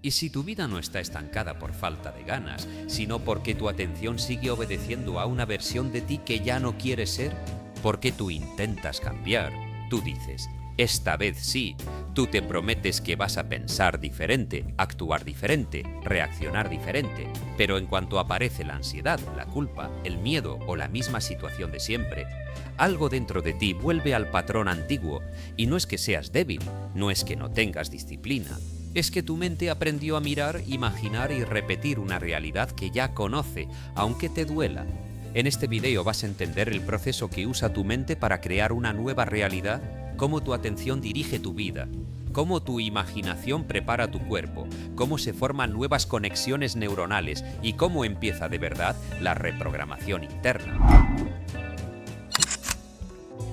Y si tu vida no está estancada por falta de ganas, sino porque tu atención sigue obedeciendo a una versión de ti que ya no quieres ser, porque tú intentas cambiar, tú dices, esta vez sí, tú te prometes que vas a pensar diferente, actuar diferente, reaccionar diferente, pero en cuanto aparece la ansiedad, la culpa, el miedo o la misma situación de siempre, algo dentro de ti vuelve al patrón antiguo, y no es que seas débil, no es que no tengas disciplina, es que tu mente aprendió a mirar, imaginar y repetir una realidad que ya conoce, aunque te duela. En este video vas a entender el proceso que usa tu mente para crear una nueva realidad, cómo tu atención dirige tu vida, cómo tu imaginación prepara tu cuerpo, cómo se forman nuevas conexiones neuronales y cómo empieza de verdad la reprogramación interna.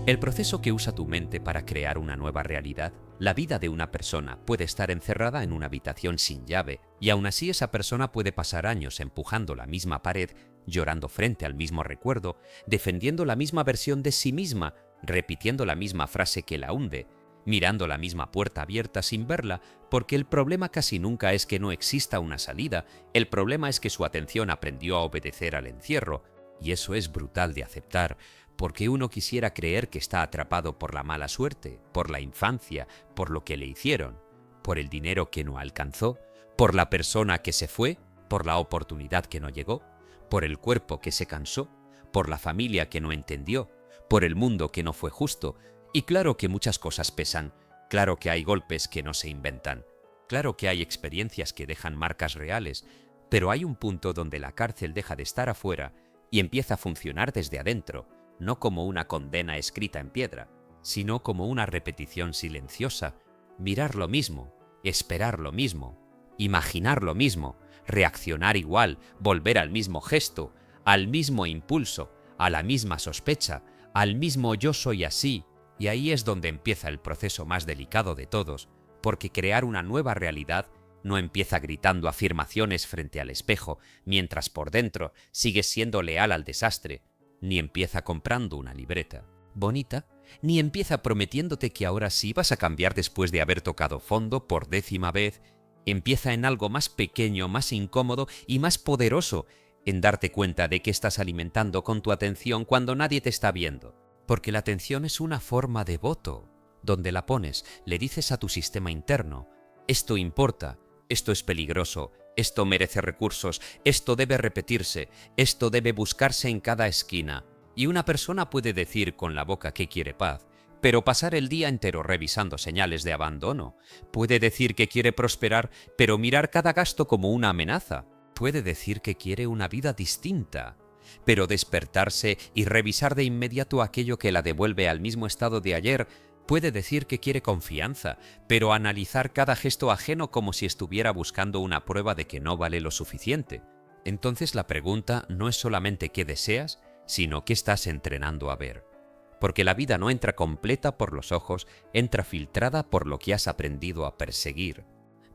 El proceso que usa tu mente para crear una nueva realidad, la vida de una persona puede estar encerrada en una habitación sin llave y aún así esa persona puede pasar años empujando la misma pared, llorando frente al mismo recuerdo, defendiendo la misma versión de sí misma, repitiendo la misma frase que la hunde, mirando la misma puerta abierta sin verla, porque el problema casi nunca es que no exista una salida, el problema es que su atención aprendió a obedecer al encierro, y eso es brutal de aceptar, porque uno quisiera creer que está atrapado por la mala suerte, por la infancia, por lo que le hicieron, por el dinero que no alcanzó, por la persona que se fue, por la oportunidad que no llegó, por el cuerpo que se cansó, por la familia que no entendió, por el mundo que no fue justo. Y claro que muchas cosas pesan, claro que hay golpes que no se inventan, claro que hay experiencias que dejan marcas reales, pero hay un punto donde la cárcel deja de estar afuera y empieza a funcionar desde adentro, no como una condena escrita en piedra, sino como una repetición silenciosa, mirar lo mismo, esperar lo mismo, imaginar lo mismo, reaccionar igual, volver al mismo gesto, al mismo impulso, a la misma sospecha, al mismo yo soy así, y ahí es donde empieza el proceso más delicado de todos, porque crear una nueva realidad no empieza gritando afirmaciones frente al espejo, mientras por dentro sigues siendo leal al desastre, ni empieza comprando una libreta bonita, ni empieza prometiéndote que ahora sí vas a cambiar después de haber tocado fondo por 10ª vez. Empieza en algo más pequeño, más incómodo y más poderoso, en darte cuenta de que estás alimentando con tu atención cuando nadie te está viendo. Porque la atención es una forma de voto. Donde la pones, le dices a tu sistema interno, esto importa, esto es peligroso, esto merece recursos, esto debe repetirse, esto debe buscarse en cada esquina. Y una persona puede decir con la boca que quiere paz, pero pasar el día entero revisando señales de abandono. Puede decir que quiere prosperar, pero mirar cada gasto como una amenaza. Puede decir que quiere una vida distinta, pero despertarse y revisar de inmediato aquello que la devuelve al mismo estado de ayer. Puede decir que quiere confianza, pero analizar cada gesto ajeno como si estuviera buscando una prueba de que no vale lo suficiente. Entonces la pregunta no es solamente qué deseas, sino qué estás entrenando a ver. Porque la vida no entra completa por los ojos, entra filtrada por lo que has aprendido a perseguir.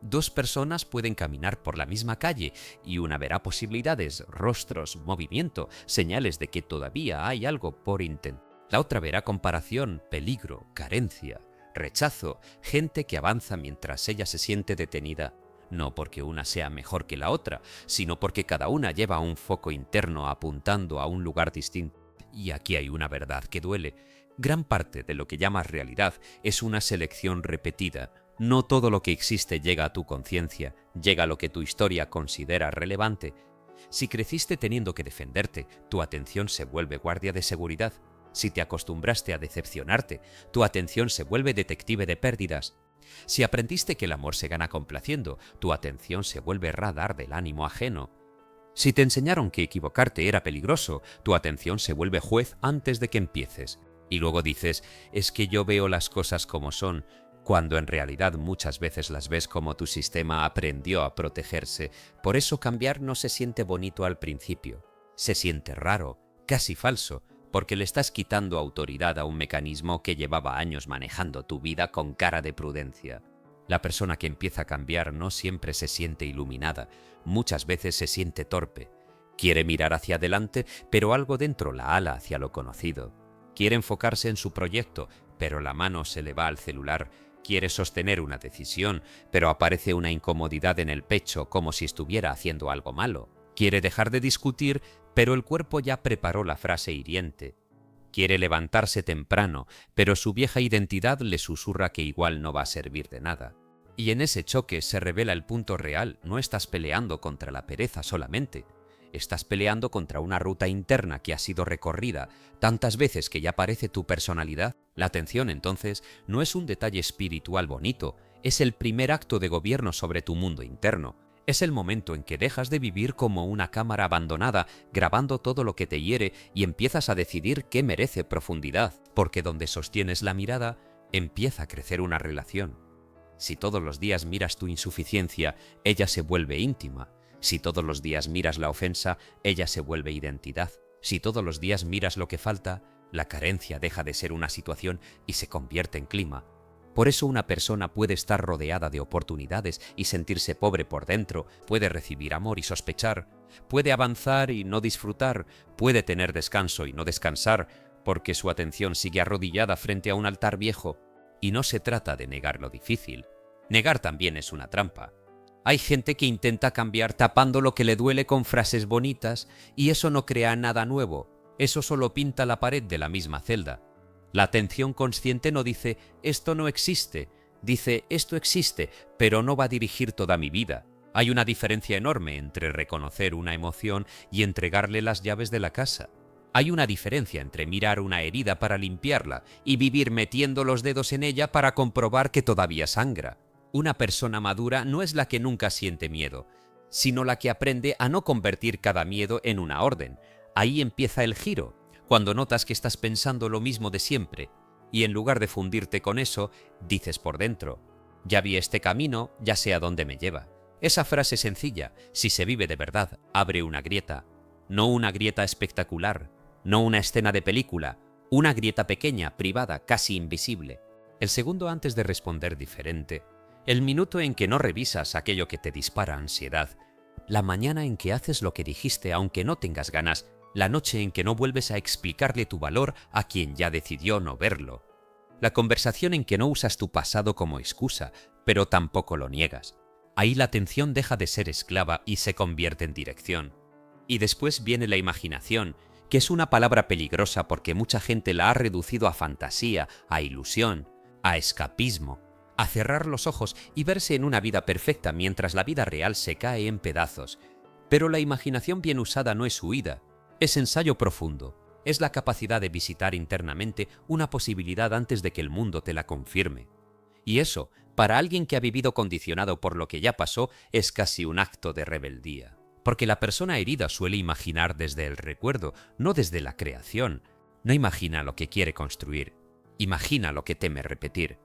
Dos personas pueden caminar por la misma calle y una verá posibilidades, rostros, movimiento, señales de que todavía hay algo por intentar. La otra verá comparación, peligro, carencia, rechazo, gente que avanza mientras ella se siente detenida, no porque una sea mejor que la otra, sino porque cada una lleva un foco interno apuntando a un lugar distinto. Y aquí hay una verdad que duele. Gran parte de lo que llamas realidad es una selección repetida. No todo lo que existe llega a tu conciencia, llega a lo que tu historia considera relevante. Si creciste teniendo que defenderte, tu atención se vuelve guardia de seguridad. Si te acostumbraste a decepcionarte, tu atención se vuelve detective de pérdidas. Si aprendiste que el amor se gana complaciendo, tu atención se vuelve radar del ánimo ajeno. Si te enseñaron que equivocarte era peligroso, tu atención se vuelve juez antes de que empieces. Y luego dices, es que yo veo las cosas como son, cuando en realidad muchas veces las ves como tu sistema aprendió a protegerse. Por eso cambiar no se siente bonito al principio. Se siente raro, casi falso, porque le estás quitando autoridad a un mecanismo que llevaba años manejando tu vida con cara de prudencia. La persona que empieza a cambiar no siempre se siente iluminada, muchas veces se siente torpe. Quiere mirar hacia adelante, pero algo dentro la ala hacia lo conocido. Quiere enfocarse en su proyecto, pero la mano se le va al celular. Quiere sostener una decisión, pero aparece una incomodidad en el pecho como si estuviera haciendo algo malo. Quiere dejar de discutir, pero el cuerpo ya preparó la frase hiriente. Quiere levantarse temprano, pero su vieja identidad le susurra que igual no va a servir de nada. Y en ese choque se revela el punto real. No estás peleando contra la pereza solamente. Estás peleando contra una ruta interna que ha sido recorrida tantas veces que ya parece tu personalidad. La atención, entonces, no es un detalle espiritual bonito, es el primer acto de gobierno sobre tu mundo interno. Es el momento en que dejas de vivir como una cámara abandonada, grabando todo lo que te hiere y empiezas a decidir qué merece profundidad, porque donde sostienes la mirada, empieza a crecer una relación. Si todos los días miras tu insuficiencia, ella se vuelve íntima. Si todos los días miras la ofensa, ella se vuelve identidad. Si todos los días miras lo que falta, la carencia deja de ser una situación y se convierte en clima. Por eso una persona puede estar rodeada de oportunidades y sentirse pobre por dentro, puede recibir amor y sospechar, puede avanzar y no disfrutar, puede tener descanso y no descansar, porque su atención sigue arrodillada frente a un altar viejo. Y no se trata de negar lo difícil. Negar también es una trampa. Hay gente que intenta cambiar tapando lo que le duele con frases bonitas y eso no crea nada nuevo, eso solo pinta la pared de la misma celda. La atención consciente no dice «esto no existe», dice «esto existe, pero no va a dirigir toda mi vida». Hay una diferencia enorme entre reconocer una emoción y entregarle las llaves de la casa. Hay una diferencia entre mirar una herida para limpiarla y vivir metiendo los dedos en ella para comprobar que todavía sangra. Una persona madura no es la que nunca siente miedo, sino la que aprende a no convertir cada miedo en una orden. Ahí empieza el giro, cuando notas que estás pensando lo mismo de siempre, y en lugar de fundirte con eso, dices por dentro, ya vi este camino, ya sé a dónde me lleva. Esa frase sencilla, si se vive de verdad, abre una grieta. No una grieta espectacular, no una escena de película, una grieta pequeña, privada, casi invisible. El segundo antes de responder diferente, el minuto en que no revisas aquello que te dispara ansiedad, la mañana en que haces lo que dijiste aunque no tengas ganas, la noche en que no vuelves a explicarle tu valor a quien ya decidió no verlo, la conversación en que no usas tu pasado como excusa, pero tampoco lo niegas. Ahí la atención deja de ser esclava y se convierte en dirección. Y después viene la imaginación, que es una palabra peligrosa porque mucha gente la ha reducido a fantasía, a ilusión, a escapismo, a cerrar los ojos y verse en una vida perfecta mientras la vida real se cae en pedazos. Pero la imaginación bien usada no es huida, es ensayo profundo, es la capacidad de visitar internamente una posibilidad antes de que el mundo te la confirme. Y eso, para alguien que ha vivido condicionado por lo que ya pasó, es casi un acto de rebeldía. Porque la persona herida suele imaginar desde el recuerdo, no desde la creación. No imagina lo que quiere construir, imagina lo que teme repetir.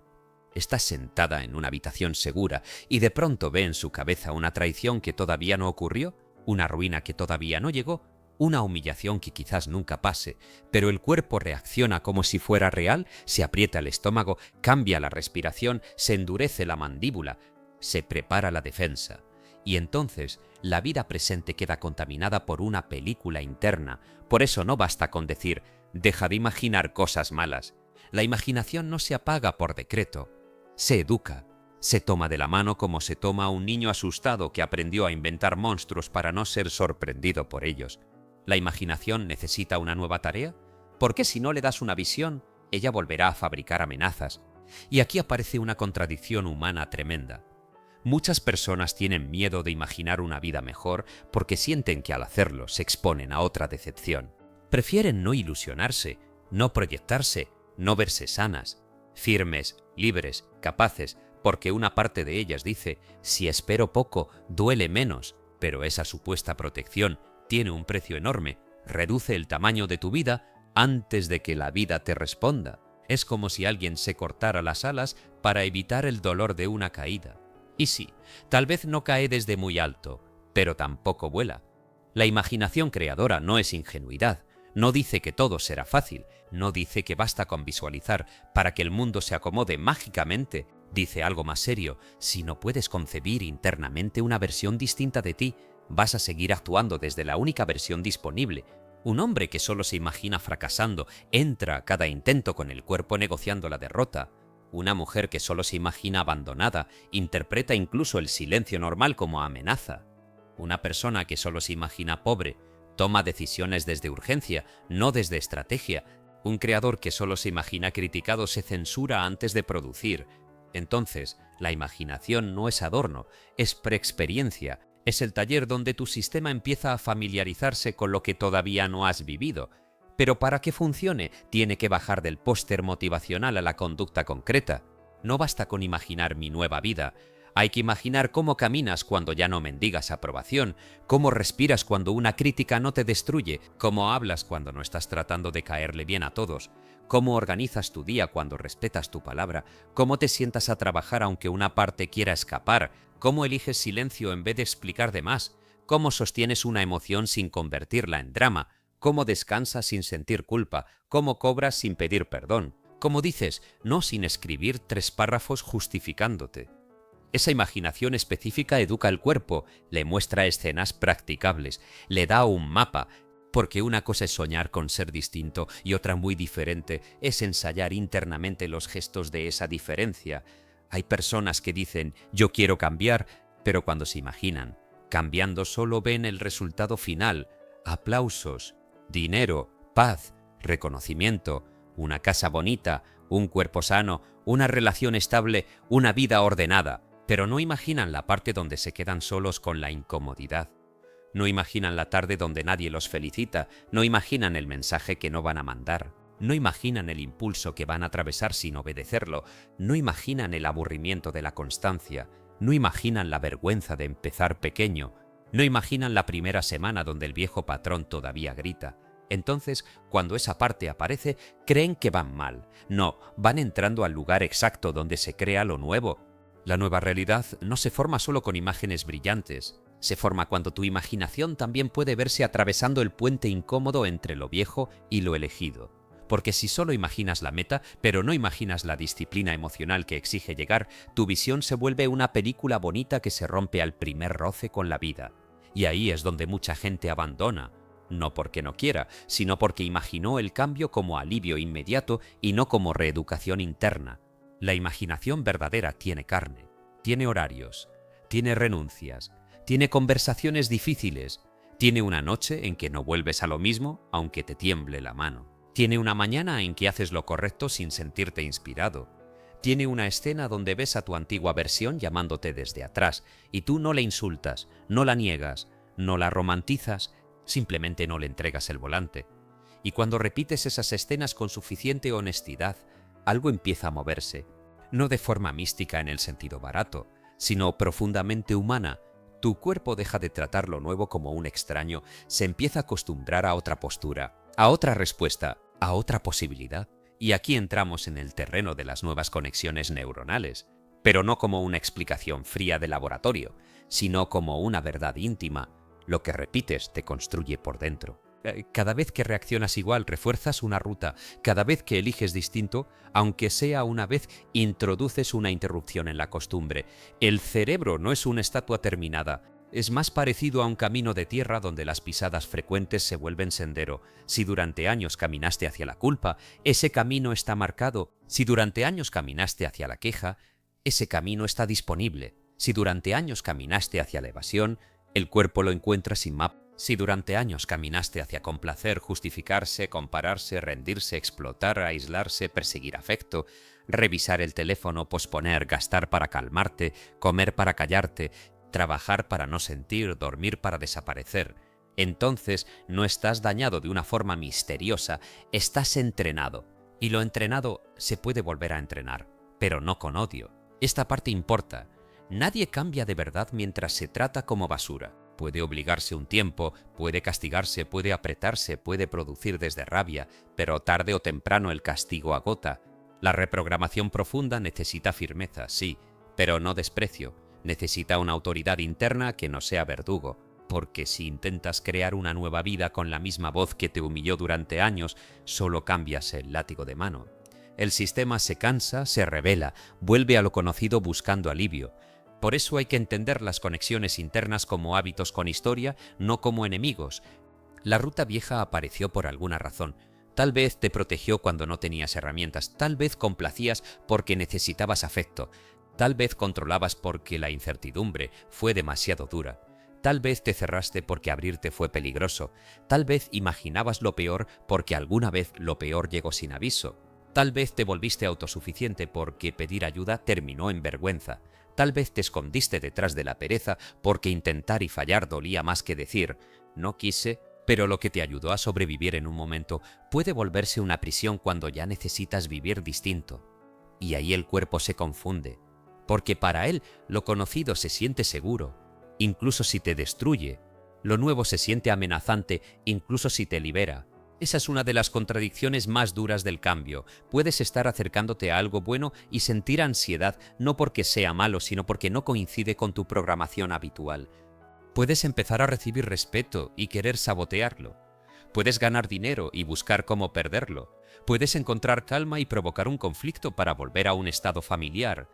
Está sentada en una habitación segura y de pronto ve en su cabeza una traición que todavía no ocurrió, una ruina que todavía no llegó, una humillación que quizás nunca pase, pero el cuerpo reacciona como si fuera real, se aprieta el estómago, cambia la respiración, se endurece la mandíbula, se prepara la defensa. Y entonces la vida presente queda contaminada por una película interna. Por eso no basta con decir «deja de imaginar cosas malas». La imaginación no se apaga por decreto. Se educa, se toma de la mano como se toma a un niño asustado que aprendió a inventar monstruos para no ser sorprendido por ellos. ¿La imaginación necesita una nueva tarea? Porque si no le das una visión, ella volverá a fabricar amenazas. Y aquí aparece una contradicción humana tremenda. Muchas personas tienen miedo de imaginar una vida mejor porque sienten que al hacerlo se exponen a otra decepción. Prefieren no ilusionarse, no proyectarse, no verse sanas, firmes, libres, capaces, porque una parte de ellas dice, si espero poco, duele menos, pero esa supuesta protección tiene un precio enorme, reduce el tamaño de tu vida antes de que la vida te responda. Es como si alguien se cortara las alas para evitar el dolor de una caída. Y sí, tal vez no cae desde muy alto, pero tampoco vuela. La imaginación creadora no es ingenuidad, no dice que todo será fácil, no dice que basta con visualizar para que el mundo se acomode mágicamente. Dice algo más serio, si no puedes concebir internamente una versión distinta de ti, vas a seguir actuando desde la única versión disponible. Un hombre que solo se imagina fracasando entra a cada intento con el cuerpo negociando la derrota. Una mujer que solo se imagina abandonada interpreta incluso el silencio normal como amenaza. Una persona que solo se imagina pobre toma decisiones desde urgencia, no desde estrategia. Un creador que solo se imagina criticado se censura antes de producir. Entonces, la imaginación no es adorno, es preexperiencia, es el taller donde tu sistema empieza a familiarizarse con lo que todavía no has vivido. Pero para que funcione, tiene que bajar del póster motivacional a la conducta concreta. No basta con imaginar mi nueva vida. Hay que imaginar cómo caminas cuando ya no mendigas aprobación, cómo respiras cuando una crítica no te destruye, cómo hablas cuando no estás tratando de caerle bien a todos, cómo organizas tu día cuando respetas tu palabra, cómo te sientas a trabajar aunque una parte quiera escapar, cómo eliges silencio en vez de explicar de más, cómo sostienes una emoción sin convertirla en drama, cómo descansas sin sentir culpa, cómo cobras sin pedir perdón, cómo dices no sin escribir 3 párrafos justificándote. Esa imaginación específica educa al cuerpo, le muestra escenas practicables, le da un mapa, porque una cosa es soñar con ser distinto y otra muy diferente es ensayar internamente los gestos de esa diferencia. Hay personas que dicen yo quiero cambiar, pero cuando se imaginan cambiando solo ven el resultado final: aplausos, dinero, paz, reconocimiento, una casa bonita, un cuerpo sano, una relación estable, una vida ordenada. Pero no imaginan la parte donde se quedan solos con la incomodidad. No imaginan la tarde donde nadie los felicita, no imaginan el mensaje que no van a mandar, no imaginan el impulso que van a atravesar sin obedecerlo, no imaginan el aburrimiento de la constancia, no imaginan la vergüenza de empezar pequeño, no imaginan la primera semana donde el viejo patrón todavía grita. Entonces, cuando esa parte aparece, creen que van mal. No, van entrando al lugar exacto donde se crea lo nuevo. La nueva realidad no se forma solo con imágenes brillantes, se forma cuando tu imaginación también puede verse atravesando el puente incómodo entre lo viejo y lo elegido. Porque si solo imaginas la meta, pero no imaginas la disciplina emocional que exige llegar, tu visión se vuelve una película bonita que se rompe al primer roce con la vida. Y ahí es donde mucha gente abandona, no porque no quiera, sino porque imaginó el cambio como alivio inmediato y no como reeducación interna. La imaginación verdadera tiene carne, tiene horarios, tiene renuncias, tiene conversaciones difíciles, tiene una noche en que no vuelves a lo mismo aunque te tiemble la mano, tiene una mañana en que haces lo correcto sin sentirte inspirado, tiene una escena donde ves a tu antigua versión llamándote desde atrás y tú no le insultas, no la niegas, no la romantizas, simplemente no le entregas el volante. Y cuando repites esas escenas con suficiente honestidad, algo empieza a moverse, no de forma mística en el sentido barato, sino profundamente humana. Tu cuerpo deja de tratar lo nuevo como un extraño, se empieza a acostumbrar a otra postura, a otra respuesta, a otra posibilidad. Y aquí entramos en el terreno de las nuevas conexiones neuronales, pero no como una explicación fría de laboratorio, sino como una verdad íntima. Lo que repites te construye por dentro. Cada vez que reaccionas igual, refuerzas una ruta. Cada vez que eliges distinto, aunque sea una vez, introduces una interrupción en la costumbre. El cerebro no es una estatua terminada. Es más parecido a un camino de tierra donde las pisadas frecuentes se vuelven sendero. Si durante años caminaste hacia la culpa, ese camino está marcado. Si durante años caminaste hacia la queja, ese camino está disponible. Si durante años caminaste hacia la evasión, el cuerpo lo encuentra sin mapa. Si durante años caminaste hacia complacer, justificarse, compararse, rendirse, explotar, aislarse, perseguir afecto, revisar el teléfono, posponer, gastar para calmarte, comer para callarte, trabajar para no sentir, dormir para desaparecer, entonces no estás dañado de una forma misteriosa, estás entrenado. Y lo entrenado se puede volver a entrenar, pero no con odio. Esta parte importa. Nadie cambia de verdad mientras se trata como basura. Puede obligarse un tiempo, puede castigarse, puede apretarse, puede producir desde rabia, pero tarde o temprano el castigo agota. La reprogramación profunda necesita firmeza, sí, pero no desprecio. Necesita una autoridad interna que no sea verdugo, porque si intentas crear una nueva vida con la misma voz que te humilló durante años, solo cambias el látigo de mano. El sistema se cansa, se rebela, vuelve a lo conocido buscando alivio. Por eso hay que entender las conexiones internas como hábitos con historia, no como enemigos. La ruta vieja apareció por alguna razón. Tal vez te protegió cuando no tenías herramientas, tal vez complacías porque necesitabas afecto, tal vez controlabas porque la incertidumbre fue demasiado dura, tal vez te cerraste porque abrirte fue peligroso, tal vez imaginabas lo peor porque alguna vez lo peor llegó sin aviso, tal vez te volviste autosuficiente porque pedir ayuda terminó en vergüenza, tal vez te escondiste detrás de la pereza porque intentar y fallar dolía más que decir «no quise». Pero lo que te ayudó a sobrevivir en un momento puede volverse una prisión cuando ya necesitas vivir distinto. Y ahí el cuerpo se confunde, porque para él lo conocido se siente seguro, incluso si te destruye. Lo nuevo se siente amenazante, incluso si te libera. Esa es una de las contradicciones más duras del cambio. Puedes estar acercándote a algo bueno y sentir ansiedad no porque sea malo, sino porque no coincide con tu programación habitual. Puedes empezar a recibir respeto y querer sabotearlo. Puedes ganar dinero y buscar cómo perderlo. Puedes encontrar calma y provocar un conflicto para volver a un estado familiar.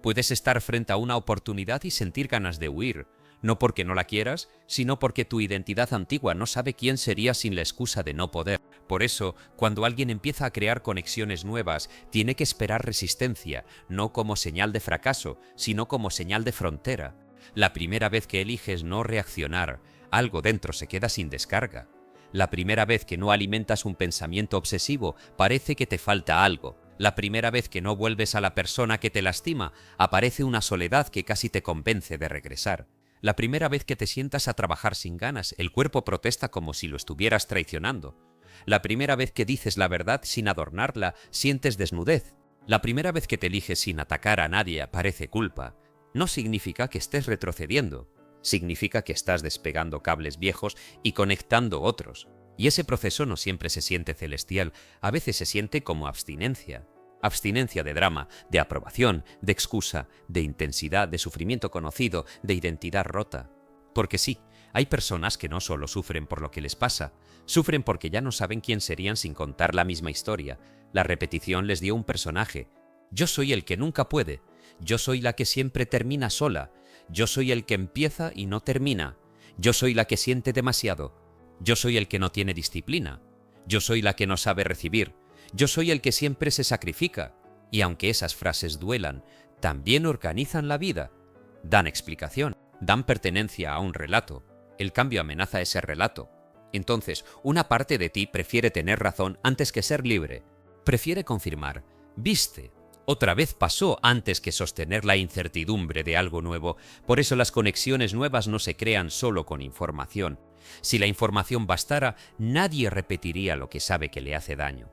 Puedes estar frente a una oportunidad y sentir ganas de huir, no porque no la quieras, sino porque tu identidad antigua no sabe quién serías sin la excusa de no poder. Por eso, cuando alguien empieza a crear conexiones nuevas, tiene que esperar resistencia, no como señal de fracaso, sino como señal de frontera. La primera vez que eliges no reaccionar, algo dentro se queda sin descarga. La primera vez que no alimentas un pensamiento obsesivo, parece que te falta algo. La primera vez que no vuelves a la persona que te lastima, aparece una soledad que casi te convence de regresar. La primera vez que te sientas a trabajar sin ganas, el cuerpo protesta como si lo estuvieras traicionando. La primera vez que dices la verdad sin adornarla, sientes desnudez. La primera vez que te eliges sin atacar a nadie, aparece culpa. No significa que estés retrocediendo, significa que estás despegando cables viejos y conectando otros. Y ese proceso no siempre se siente celestial, a veces se siente como abstinencia. Abstinencia de drama, de aprobación, de excusa, de intensidad, de sufrimiento conocido, de identidad rota. Porque sí, hay personas que no solo sufren por lo que les pasa, sufren porque ya no saben quién serían sin contar la misma historia. La repetición les dio un personaje. Yo soy el que nunca puede. Yo soy la que siempre termina sola. Yo soy el que empieza y no termina. Yo soy la que siente demasiado. Yo soy el que no tiene disciplina. Yo soy la que no sabe recibir. Yo soy el que siempre se sacrifica. Y aunque esas frases duelan, también organizan la vida. Dan explicación, dan pertenencia a un relato. El cambio amenaza ese relato. Entonces, una parte de ti prefiere tener razón antes que ser libre. Prefiere confirmar, viste, otra vez pasó antes que sostener la incertidumbre de algo nuevo. Por eso las conexiones nuevas no se crean solo con información. Si la información bastara, nadie repetiría lo que sabe que le hace daño.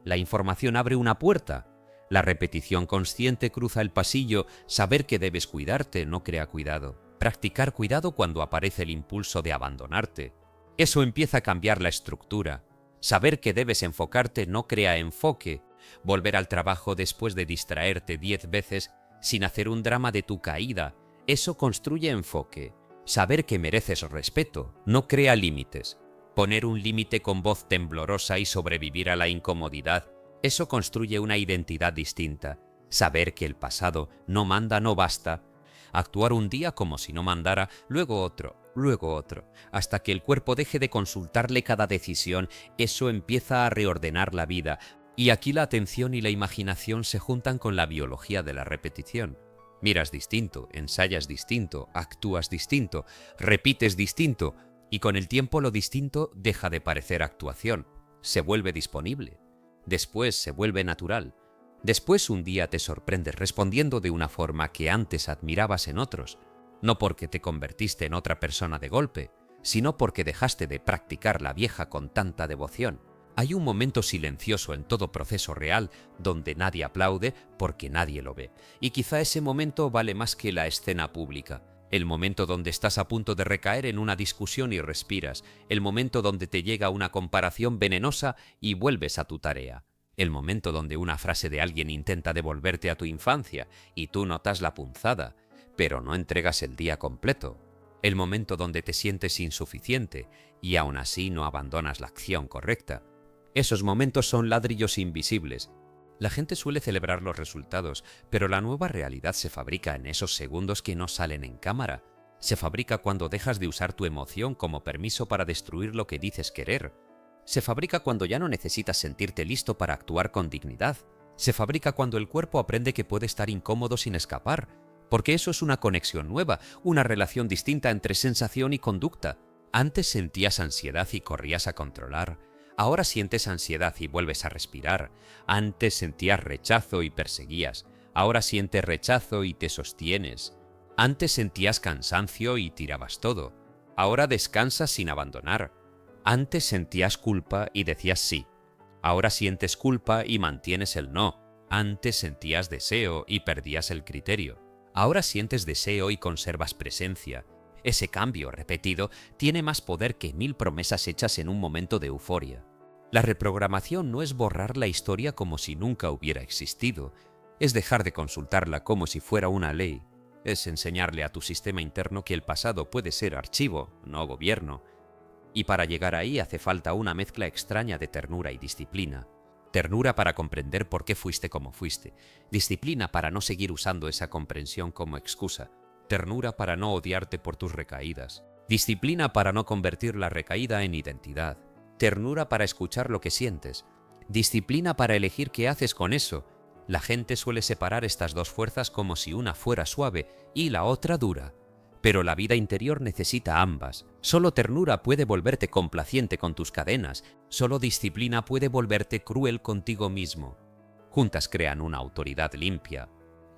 La información abre una puerta. La repetición consciente cruza el pasillo. Saber que debes cuidarte no crea cuidado. Practicar cuidado cuando aparece el impulso de abandonarte. Eso empieza a cambiar la estructura. Saber que debes enfocarte no crea enfoque. Volver al trabajo después de distraerte 10 veces sin hacer un drama de tu caída, eso construye enfoque. Saber que mereces respeto no crea límites. Poner un límite con voz temblorosa y sobrevivir a la incomodidad, eso construye una identidad distinta. Saber que el pasado no manda no basta. Actuar un día como si no mandara, luego otro, hasta que el cuerpo deje de consultarle cada decisión, eso empieza a reordenar la vida. Y aquí la atención y la imaginación se juntan con la biología de la repetición. Miras distinto, ensayas distinto, actúas distinto, repites distinto, y con el tiempo lo distinto deja de parecer actuación, se vuelve disponible. Después se vuelve natural. Después un día te sorprendes respondiendo de una forma que antes admirabas en otros, no porque te convertiste en otra persona de golpe, sino porque dejaste de practicar la vieja con tanta devoción. Hay un momento silencioso en todo proceso real donde nadie aplaude porque nadie lo ve. Y quizá ese momento vale más que la escena pública. El momento donde estás a punto de recaer en una discusión y respiras. El momento donde te llega una comparación venenosa y vuelves a tu tarea. El momento donde una frase de alguien intenta devolverte a tu infancia y tú notas la punzada, pero no entregas el día completo. El momento donde te sientes insuficiente y aún así no abandonas la acción correcta. Esos momentos son ladrillos invisibles. La gente suele celebrar los resultados, pero la nueva realidad se fabrica en esos segundos que no salen en cámara. Se fabrica cuando dejas de usar tu emoción como permiso para destruir lo que dices querer. Se fabrica cuando ya no necesitas sentirte listo para actuar con dignidad. Se fabrica cuando el cuerpo aprende que puede estar incómodo sin escapar, porque eso es una conexión nueva, una relación distinta entre sensación y conducta. Antes sentías ansiedad y corrías a controlar. Ahora sientes ansiedad y vuelves a respirar. Antes sentías rechazo y perseguías. Ahora sientes rechazo y te sostienes. Antes sentías cansancio y tirabas todo. Ahora descansas sin abandonar. Antes sentías culpa y decías sí. Ahora sientes culpa y mantienes el no. Antes sentías deseo y perdías el criterio. Ahora sientes deseo y conservas presencia. Ese cambio repetido tiene más poder que 1000 promesas hechas en un momento de euforia. La reprogramación no es borrar la historia como si nunca hubiera existido. Es dejar de consultarla como si fuera una ley. Es enseñarle a tu sistema interno que el pasado puede ser archivo, no gobierno. Y para llegar ahí hace falta una mezcla extraña de ternura y disciplina. Ternura para comprender por qué fuiste como fuiste. Disciplina para no seguir usando esa comprensión como excusa. Ternura para no odiarte por tus recaídas. Disciplina para no convertir la recaída en identidad. Ternura para escuchar lo que sientes. Disciplina para elegir qué haces con eso. La gente suele separar estas dos fuerzas como si una fuera suave y la otra dura. Pero la vida interior necesita ambas. Solo ternura puede volverte complaciente con tus cadenas. Solo disciplina puede volverte cruel contigo mismo. Juntas crean una autoridad limpia.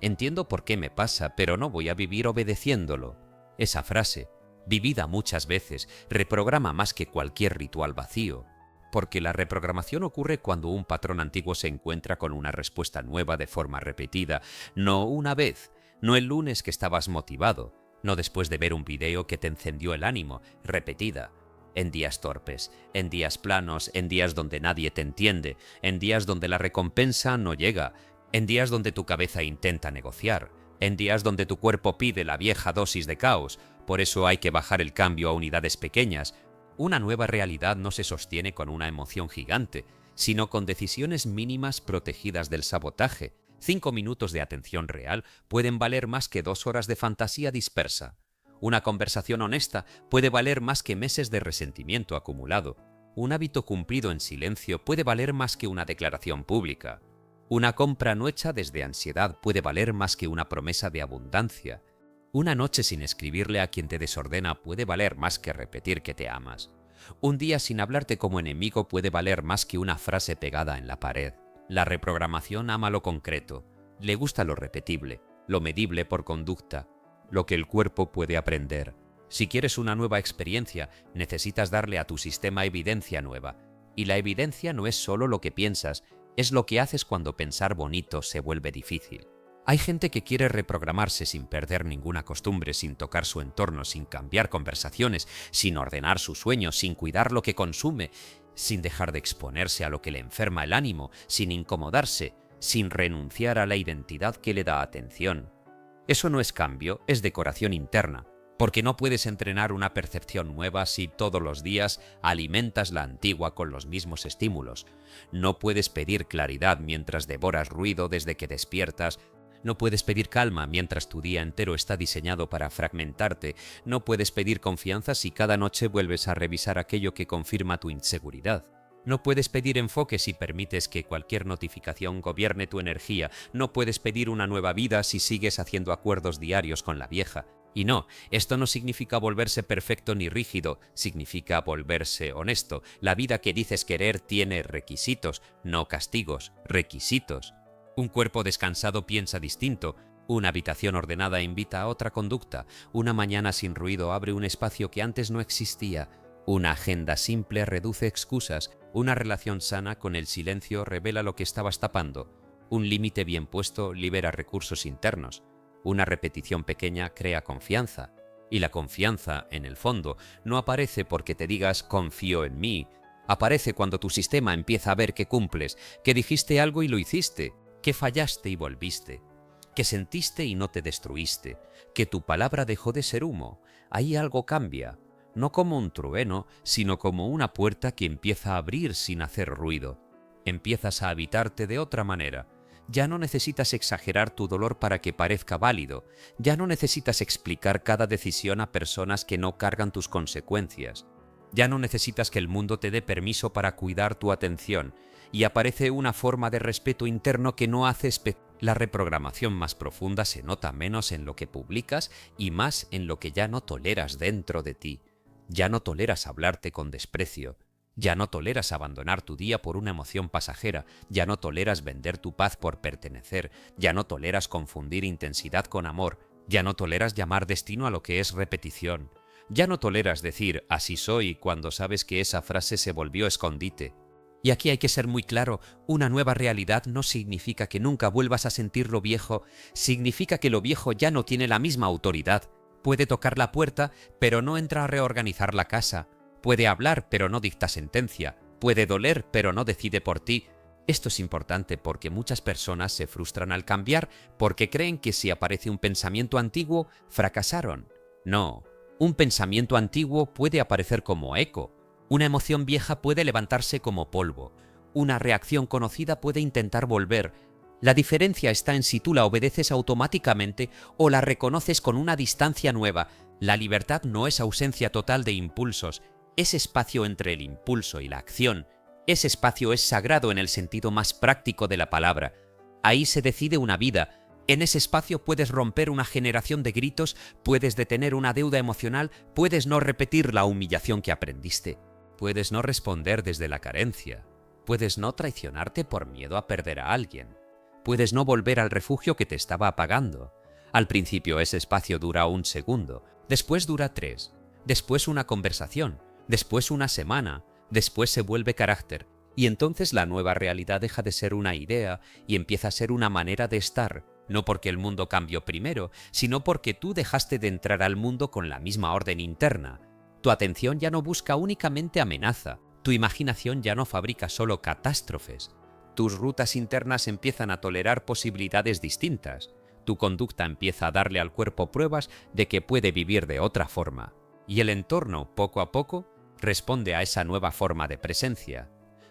Entiendo por qué me pasa, pero no voy a vivir obedeciéndolo. Esa frase, vivida muchas veces, reprograma más que cualquier ritual vacío. Porque la reprogramación ocurre cuando un patrón antiguo se encuentra con una respuesta nueva de forma repetida. No una vez, no el lunes que estabas motivado, no después de ver un video que te encendió el ánimo, repetida. En días torpes, en días planos, en días donde nadie te entiende, en días donde la recompensa no llega, en días donde tu cabeza intenta negociar, en días donde tu cuerpo pide la vieja dosis de caos. Por eso hay que bajar el cambio a unidades pequeñas. Una nueva realidad no se sostiene con una emoción gigante, sino con decisiones mínimas protegidas del sabotaje. 5 minutos de atención real pueden valer más que 2 horas de fantasía dispersa. Una conversación honesta puede valer más que meses de resentimiento acumulado. Un hábito cumplido en silencio puede valer más que una declaración pública. Una compra no hecha desde ansiedad puede valer más que una promesa de abundancia. Una noche sin escribirle a quien te desordena puede valer más que repetir que te amas. Un día sin hablarte como enemigo puede valer más que una frase pegada en la pared. La reprogramación ama lo concreto, le gusta lo repetible, lo medible por conducta, lo que el cuerpo puede aprender. Si quieres una nueva experiencia, necesitas darle a tu sistema evidencia nueva. Y la evidencia no es solo lo que piensas, es lo que haces cuando pensar bonito se vuelve difícil. Hay gente que quiere reprogramarse sin perder ninguna costumbre, sin tocar su entorno, sin cambiar conversaciones, sin ordenar sus sueños, sin cuidar lo que consume, sin dejar de exponerse a lo que le enferma el ánimo, sin incomodarse, sin renunciar a la identidad que le da atención. Eso no es cambio, es decoración interna, porque no puedes entrenar una percepción nueva si todos los días alimentas la antigua con los mismos estímulos. No puedes pedir claridad mientras devoras ruido desde que despiertas. No puedes pedir calma mientras tu día entero está diseñado para fragmentarte. No puedes pedir confianza si cada noche vuelves a revisar aquello que confirma tu inseguridad. No puedes pedir enfoque si permites que cualquier notificación gobierne tu energía. No puedes pedir una nueva vida si sigues haciendo acuerdos diarios con la vieja. Y no, esto no significa volverse perfecto ni rígido, significa volverse honesto. La vida que dices querer tiene requisitos, no castigos, requisitos. Un cuerpo descansado piensa distinto, una habitación ordenada invita a otra conducta, una mañana sin ruido abre un espacio que antes no existía, una agenda simple reduce excusas, una relación sana con el silencio revela lo que estabas tapando, un límite bien puesto libera recursos internos, una repetición pequeña crea confianza, y la confianza, en el fondo, no aparece porque te digas confío en mí, aparece cuando tu sistema empieza a ver que cumples, que dijiste algo y lo hiciste, que fallaste y volviste, que sentiste y no te destruiste, que tu palabra dejó de ser humo. Ahí algo cambia, no como un trueno, sino como una puerta que empieza a abrir sin hacer ruido. Empiezas a habitarte de otra manera. Ya no necesitas exagerar tu dolor para que parezca válido. Ya no necesitas explicar cada decisión a personas que no cargan tus consecuencias. Ya no necesitas que el mundo te dé permiso para cuidar tu atención, y aparece una forma de respeto interno que no hace la reprogramación más profunda se nota menos en lo que publicas y más en lo que ya no toleras dentro de ti. Ya no toleras hablarte con desprecio. Ya no toleras abandonar tu día por una emoción pasajera. Ya no toleras vender tu paz por pertenecer. Ya no toleras confundir intensidad con amor. Ya no toleras llamar destino a lo que es repetición. Ya no toleras decir así soy cuando sabes que esa frase se volvió escondite. Y aquí hay que ser muy claro, una nueva realidad no significa que nunca vuelvas a sentir lo viejo, significa que lo viejo ya no tiene la misma autoridad. Puede tocar la puerta, pero no entra a reorganizar la casa. Puede hablar, pero no dicta sentencia. Puede doler, pero no decide por ti. Esto es importante porque muchas personas se frustran al cambiar porque creen que si aparece un pensamiento antiguo, fracasaron. No, un pensamiento antiguo puede aparecer como eco. Una emoción vieja puede levantarse como polvo. Una reacción conocida puede intentar volver. La diferencia está en si tú la obedeces automáticamente o la reconoces con una distancia nueva. La libertad no es ausencia total de impulsos, es espacio entre el impulso y la acción. Ese espacio es sagrado en el sentido más práctico de la palabra. Ahí se decide una vida. En ese espacio puedes romper una generación de gritos, puedes detener una deuda emocional, puedes no repetir la humillación que aprendiste. Puedes no responder desde la carencia. Puedes no traicionarte por miedo a perder a alguien. Puedes no volver al refugio que te estaba apagando. Al principio ese espacio dura un segundo, después dura 3, después una conversación, después una semana, después se vuelve carácter, y entonces la nueva realidad deja de ser una idea y empieza a ser una manera de estar, no porque el mundo cambió primero, sino porque tú dejaste de entrar al mundo con la misma orden interna. Tu atención ya no busca únicamente amenaza, tu imaginación ya no fabrica solo catástrofes. Tus rutas internas empiezan a tolerar posibilidades distintas. Tu conducta empieza a darle al cuerpo pruebas de que puede vivir de otra forma. Y el entorno, poco a poco, responde a esa nueva forma de presencia.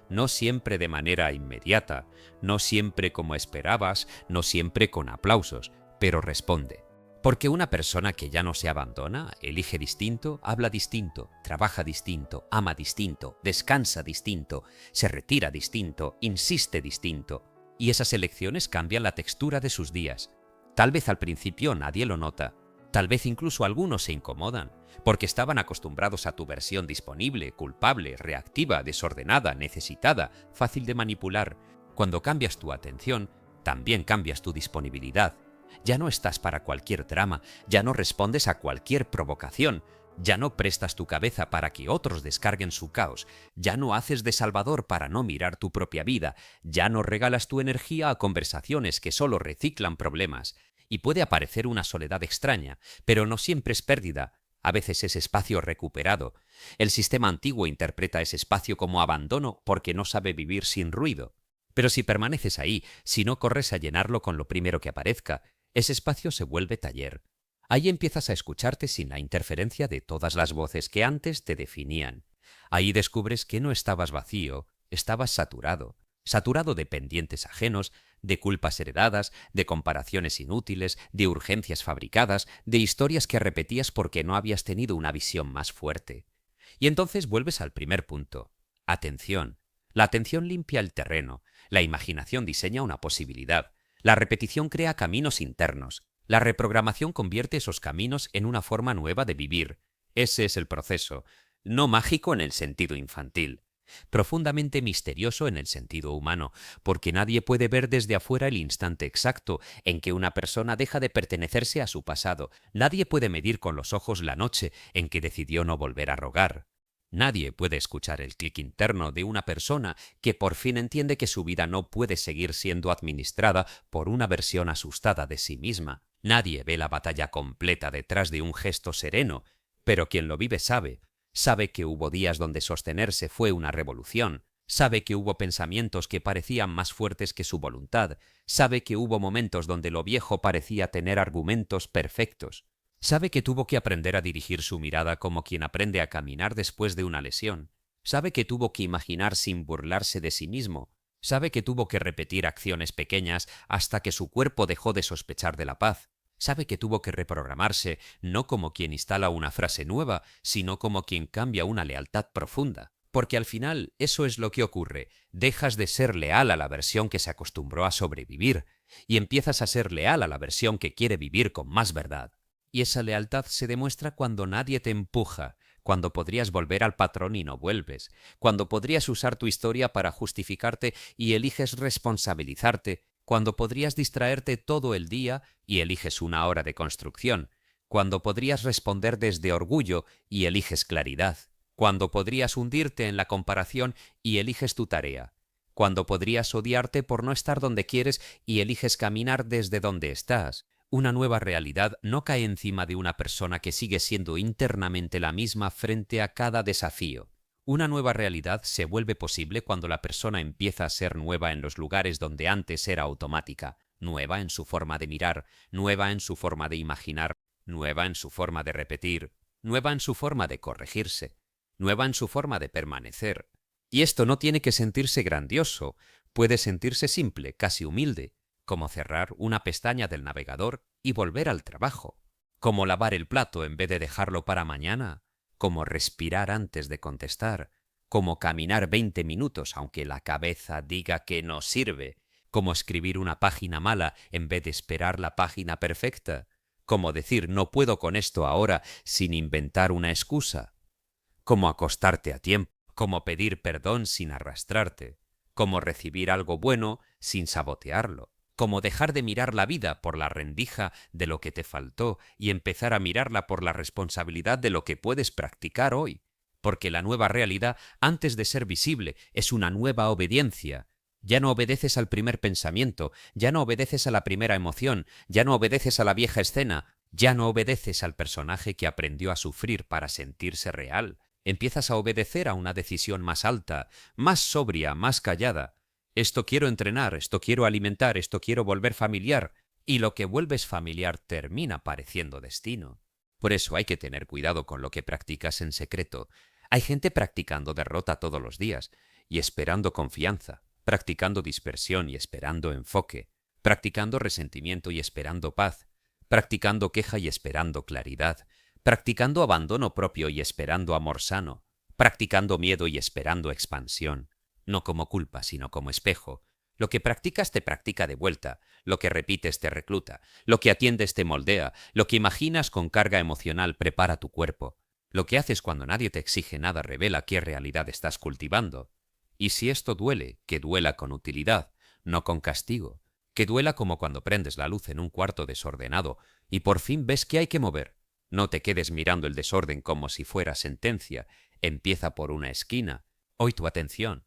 No siempre de manera inmediata, no siempre como esperabas, no siempre con aplausos, pero responde. Porque una persona que ya no se abandona, elige distinto, habla distinto, trabaja distinto, ama distinto, descansa distinto, se retira distinto, insiste distinto. Y esas elecciones cambian la textura de sus días. Tal vez al principio nadie lo nota. Tal vez incluso algunos se incomodan, porque estaban acostumbrados a tu versión disponible, culpable, reactiva, desordenada, necesitada, fácil de manipular. Cuando cambias tu atención, también cambias tu disponibilidad. Ya no estás para cualquier drama, ya no respondes a cualquier provocación, ya no prestas tu cabeza para que otros descarguen su caos, ya no haces de salvador para no mirar tu propia vida, ya no regalas tu energía a conversaciones que solo reciclan problemas. Y puede aparecer una soledad extraña, pero no siempre es pérdida, a veces es espacio recuperado. El sistema antiguo interpreta ese espacio como abandono porque no sabe vivir sin ruido. Pero si permaneces ahí, si no corres a llenarlo con lo primero que aparezca, ese espacio se vuelve taller. Ahí empiezas a escucharte sin la interferencia de todas las voces que antes te definían. Ahí descubres que no estabas vacío, estabas saturado. Saturado de pendientes ajenos, de culpas heredadas, de comparaciones inútiles, de urgencias fabricadas, de historias que repetías porque no habías tenido una visión más fuerte. Y entonces vuelves al primer punto. Atención. La atención limpia el terreno, la imaginación diseña una posibilidad, la repetición crea caminos internos, la reprogramación convierte esos caminos en una forma nueva de vivir. Ese es el proceso, no mágico en el sentido infantil. Profundamente misterioso en el sentido humano, porque nadie puede ver desde afuera el instante exacto en que una persona deja de pertenecerse a su pasado. Nadie puede medir con los ojos la noche en que decidió no volver a rogar. Nadie puede escuchar el clic interno de una persona que por fin entiende que su vida no puede seguir siendo administrada por una versión asustada de sí misma. Nadie ve la batalla completa detrás de un gesto sereno, pero quien lo vive sabe que hubo días donde sostenerse fue una revolución, sabe que hubo pensamientos que parecían más fuertes que su voluntad, sabe que hubo momentos donde lo viejo parecía tener argumentos perfectos, sabe que tuvo que aprender a dirigir su mirada como quien aprende a caminar después de una lesión, sabe que tuvo que imaginar sin burlarse de sí mismo, sabe que tuvo que repetir acciones pequeñas hasta que su cuerpo dejó de sospechar de la paz, Sabe que tuvo que reprogramarse no como quien instala una frase nueva, sino como quien cambia una lealtad profunda. Porque al final eso es lo que ocurre. Dejas de ser leal a la versión que se acostumbró a sobrevivir y empiezas a ser leal a la versión que quiere vivir con más verdad. Y esa lealtad se demuestra cuando nadie te empuja, cuando podrías volver al patrón y no vuelves, cuando podrías usar tu historia para justificarte y eliges responsabilizarte, cuando podrías distraerte todo el día y eliges una hora de construcción, cuando podrías responder desde orgullo y eliges claridad, cuando podrías hundirte en la comparación y eliges tu tarea, cuando podrías odiarte por no estar donde quieres y eliges caminar desde donde estás. Una nueva realidad no cae encima de una persona que sigue siendo internamente la misma frente a cada desafío. Una nueva realidad se vuelve posible cuando la persona empieza a ser nueva en los lugares donde antes era automática, nueva en su forma de mirar, nueva en su forma de imaginar, nueva en su forma de repetir, nueva en su forma de corregirse, nueva en su forma de permanecer. Y esto no tiene que sentirse grandioso, puede sentirse simple, casi humilde, como cerrar una pestaña del navegador y volver al trabajo, como lavar el plato en vez de dejarlo para mañana, como respirar antes de contestar, como caminar 20 minutos aunque la cabeza diga que no sirve, como escribir una página mala en vez de esperar la página perfecta, como decir no puedo con esto ahora sin inventar una excusa, como acostarte a tiempo, como pedir perdón sin arrastrarte, como recibir algo bueno sin sabotearlo, como dejar de mirar la vida por la rendija de lo que te faltó y empezar a mirarla por la responsabilidad de lo que puedes practicar hoy. Porque la nueva realidad, antes de ser visible, es una nueva obediencia. Ya no obedeces al primer pensamiento, ya no obedeces a la primera emoción, ya no obedeces a la vieja escena, ya no obedeces al personaje que aprendió a sufrir para sentirse real. Empiezas a obedecer a una decisión más alta, más sobria, más callada. Esto quiero entrenar, esto quiero alimentar, esto quiero volver familiar. Y lo que vuelves familiar termina pareciendo destino. Por eso hay que tener cuidado con lo que practicas en secreto. Hay gente practicando derrota todos los días y esperando confianza, practicando dispersión y esperando enfoque, practicando resentimiento y esperando paz, practicando queja y esperando claridad, practicando abandono propio y esperando amor sano, practicando miedo y esperando expansión, no como culpa, sino como espejo. Lo que practicas te practica de vuelta, lo que repites te recluta, lo que atiendes te moldea, lo que imaginas con carga emocional prepara tu cuerpo. Lo que haces cuando nadie te exige nada revela qué realidad estás cultivando. Y si esto duele, que duela con utilidad, no con castigo, que duela como cuando prendes la luz en un cuarto desordenado y por fin ves que hay que mover. No te quedes mirando el desorden como si fuera sentencia. Empieza por una esquina. Hoy tu atención.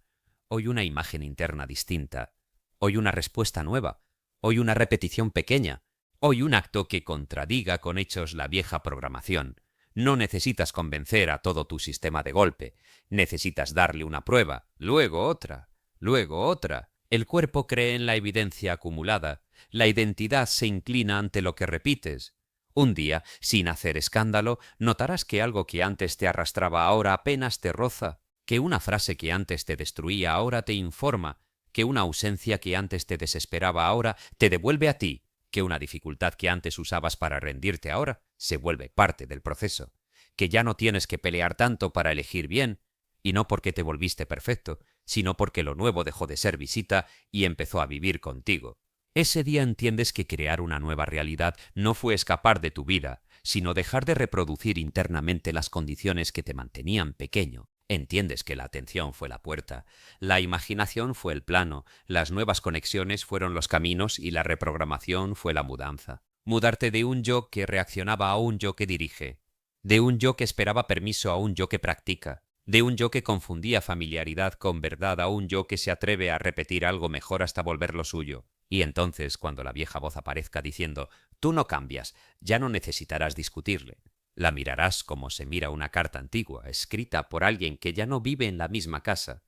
Hoy una imagen interna distinta. Hoy una respuesta nueva. Hoy una repetición pequeña. Hoy un acto que contradiga con hechos la vieja programación. No necesitas convencer a todo tu sistema de golpe. Necesitas darle una prueba, luego otra, luego otra. El cuerpo cree en la evidencia acumulada. La identidad se inclina ante lo que repites. Un día, sin hacer escándalo, notarás que algo que antes te arrastraba ahora apenas te roza, que una frase que antes te destruía ahora te informa, que una ausencia que antes te desesperaba ahora te devuelve a ti, que una dificultad que antes usabas para rendirte ahora se vuelve parte del proceso, que ya no tienes que pelear tanto para elegir bien, y no porque te volviste perfecto, sino porque lo nuevo dejó de ser visita y empezó a vivir contigo. Ese día entiendes que crear una nueva realidad no fue escapar de tu vida, sino dejar de reproducir internamente las condiciones que te mantenían pequeño. Entiendes que la atención fue la puerta, la imaginación fue el plano, las nuevas conexiones fueron los caminos y la reprogramación fue la mudanza. Mudarte de un yo que reaccionaba a un yo que dirige, de un yo que esperaba permiso a un yo que practica, de un yo que confundía familiaridad con verdad a un yo que se atreve a repetir algo mejor hasta volverlo suyo. Y entonces, cuando la vieja voz aparezca diciendo «Tú no cambias», ya no necesitarás discutirle. La mirarás como se mira una carta antigua, escrita por alguien que ya no vive en la misma casa.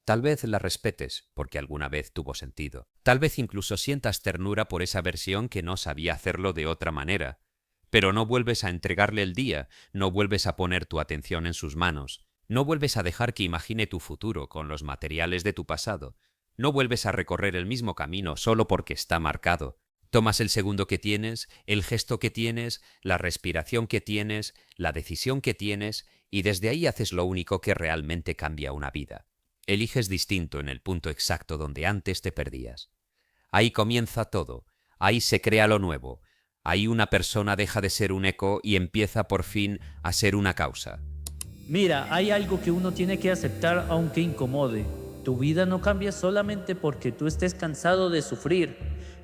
Tal vez la respetes, porque alguna vez tuvo sentido. Tal vez incluso sientas ternura por esa versión que no sabía hacerlo de otra manera. Pero no vuelves a entregarle el día, no vuelves a poner tu atención en sus manos, no vuelves a dejar que imagine tu futuro con los materiales de tu pasado. No vuelves a recorrer el mismo camino solo porque está marcado. Tomas el segundo que tienes, el gesto que tienes, la respiración que tienes, la decisión que tienes, y desde ahí haces lo único que realmente cambia una vida. Eliges distinto en el punto exacto donde antes te perdías. Ahí comienza todo, ahí se crea lo nuevo, ahí una persona deja de ser un eco y empieza por fin a ser una causa. Mira, hay algo que uno tiene que aceptar aunque incomode. Tu vida no cambia solamente porque tú estés cansado de sufrir.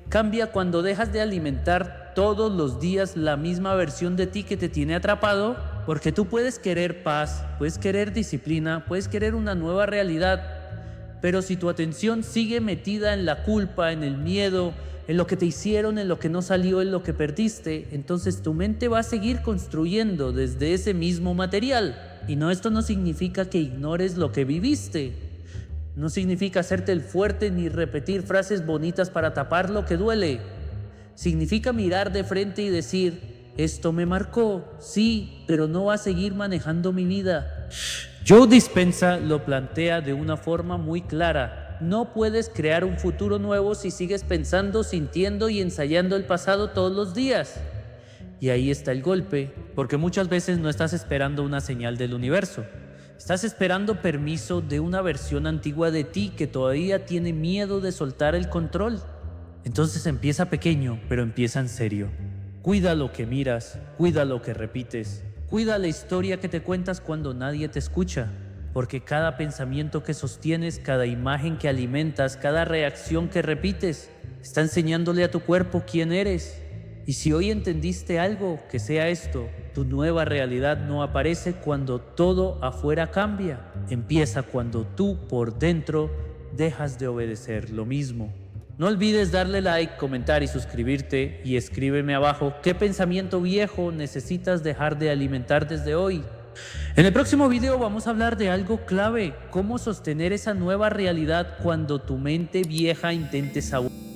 Cambia cuando dejas de alimentar todos los días la misma versión de ti que te tiene atrapado, porque tú puedes querer paz, puedes querer disciplina, puedes querer una nueva realidad, pero si tu atención sigue metida en la culpa, en el miedo, en lo que te hicieron, en lo que no salió, en lo que perdiste, entonces tu mente va a seguir construyendo desde ese mismo material. Y no, esto no significa que ignores lo que viviste. No significa hacerte el fuerte ni repetir frases bonitas para tapar lo que duele. Significa mirar de frente y decir, esto me marcó, sí, pero no va a seguir manejando mi vida. Joe Dispenza lo plantea de una forma muy clara. No puedes crear un futuro nuevo si sigues pensando, sintiendo y ensayando el pasado todos los días. Y ahí está el golpe, porque muchas veces no estás esperando una señal del universo. Estás esperando permiso de una versión antigua de ti que todavía tiene miedo de soltar el control. Entonces empieza pequeño, pero empieza en serio. Cuida lo que miras, cuida lo que repites, cuida la historia que te cuentas cuando nadie te escucha, porque cada pensamiento que sostienes, cada imagen que alimentas, cada reacción que repites, está enseñándole a tu cuerpo quién eres. Y si hoy entendiste algo, que sea esto: tu nueva realidad no aparece cuando todo afuera cambia, empieza cuando tú por dentro dejas de obedecer lo mismo. No olvides darle like, comentar y suscribirte, y escríbeme abajo qué pensamiento viejo necesitas dejar de alimentar desde hoy. En el próximo video vamos a hablar de algo clave: cómo sostener esa nueva realidad cuando tu mente vieja intente sabotear.